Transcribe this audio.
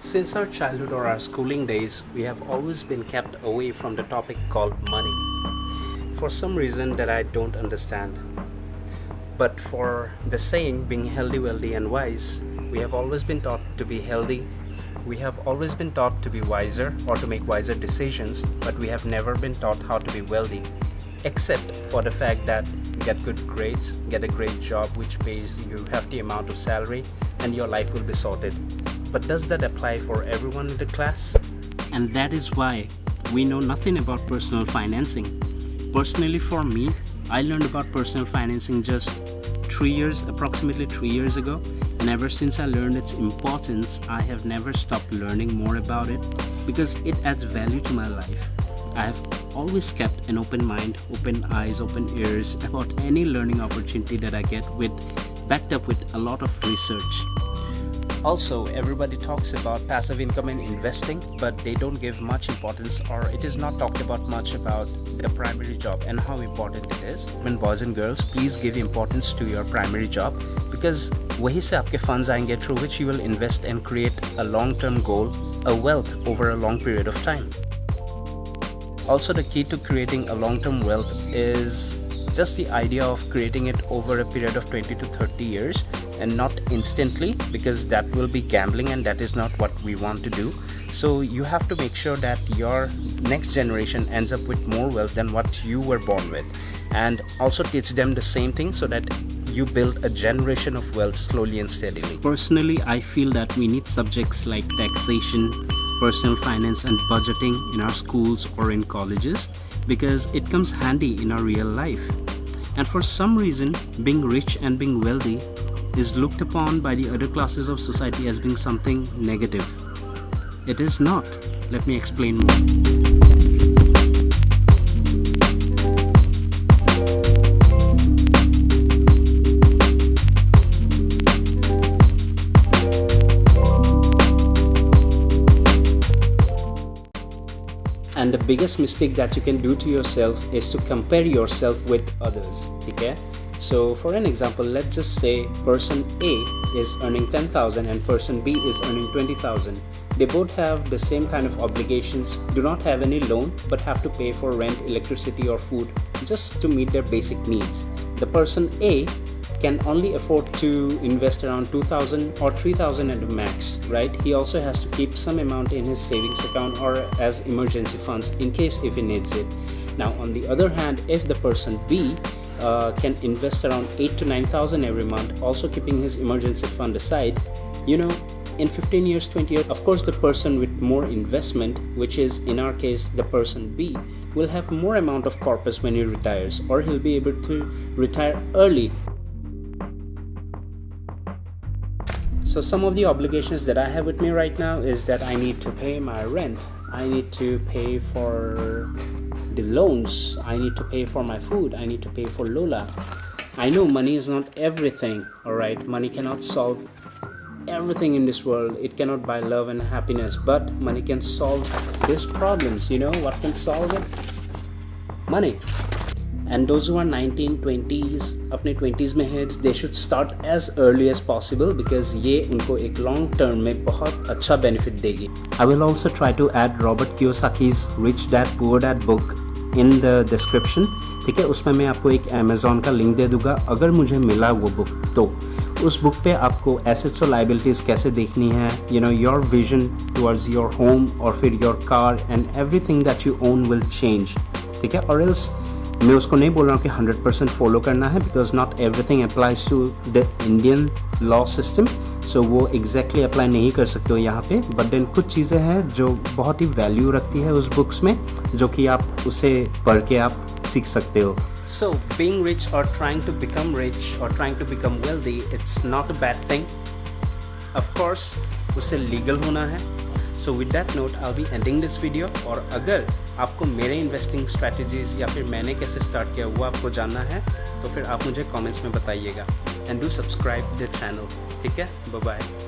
Since our childhood or our schooling days, we have always been kept away from the topic called money. For some reason that I don't understand. But for the saying, being healthy, wealthy and wise, we have always been taught to be healthy. We have always been taught to be wiser or to make wiser decisions, but we have never been taught how to be wealthy. Except for the fact that get good grades, get a great job which pays you hefty amount of salary, and your life will be sorted. But does that apply for everyone in the class? And that is why we know nothing about personal financing. Personally for me, I learned about personal financing just approximately 3 years ago, and ever since I learned its importance, I have never stopped learning more about it because it adds value to my life. I have always kept an open mind, open eyes, open ears about any learning opportunity that I get backed up with a lot of research. Also, everybody talks about passive income and investing, but they don't give much importance, or it is not talked about much about the primary job and how important it is. When boys and girls, please give importance to your primary job because वहीं से आपके funds आएंगे through which you will invest and create a long-term goal, a wealth over a long period of time. Also, the key to creating a long-term wealth is just the idea of creating it over a period of 20 to 30 years and not instantly, because that will be gambling and that is not what we want to do. So you have to make sure that your next generation ends up with more wealth than what you were born with, and also teach them the same thing so that you build a generation of wealth slowly and steadily. Personally, I feel that we need subjects like taxation, personal finance and budgeting in our schools or in colleges because it comes handy in our real life. And for some reason, being rich and being wealthy is looked upon by the other classes of society as being something negative. It is not. Let me explain more. And the biggest mistake that you can do to yourself is to compare yourself with others. Okay? So for an example, let's just say person A is earning 10,000 and person B is earning 20,000. They both have the same kind of obligations, do not have any loan, but have to pay for rent, electricity or food just to meet their basic needs. The person A can only afford to invest around 2,000 or 3,000 at the max, right? He also has to keep some amount in his savings account or as emergency funds in case if he needs it. Now on the other hand, if the person B can invest around 8 to 9,000 every month, also keeping his emergency fund aside, in 15 years, 20 years, of course the person with more investment, which is in our case the person B, will have more amount of corpus when he retires, or he'll be able to retire early. So some of the obligations that I have with me right now is that I need to pay my rent, I need to pay for the loans, I need to pay for my food, I need to pay for Lola. I know money is not everything, alright? Money cannot solve everything in this world. It cannot buy love and happiness, but money can solve these problems. You know what can solve it? Money. And those who are 19, 20s, अपने 20s में हैं, they should start as early as possible because ये उनको एक long term में बहुत अच्छा benefit देगी. I will also try to add Robert Kiyosaki's Rich Dad Poor Dad book in the description. ठीक है, उसमें मैं आपको एक Amazon का लिंक दे दूँगा अगर मुझे मिला वो बुक तो. उस बुक पे आपको assets और liabilities कैसे देखनी है, your vision towards your home or फिर your car and everything that you own will change. ठीक है, or else मैं उसको नहीं बोल रहा हूँ कि 100% फॉलो करना है because not everything applies to the Indian law system, so वो exactly apply नहीं कर सकते हो यहाँ पे, but then कुछ चीज़ें हैं जो बहुत ही value रखती है उस books में, जो कि आप उसे पढ़ के आप सीख सकते हो. So being rich or trying to become rich or trying to become wealthy, it's not a bad thing. Of course, उसे legal होना है. So with that note, I'll be ending this video. और अगर आपको मेरे investing strategies या फिर मैंने कैसे start किया वो आपको जानना है तो फिर आप मुझे comments में बताइएगा. And do subscribe the channel. ठीक है? Bye bye.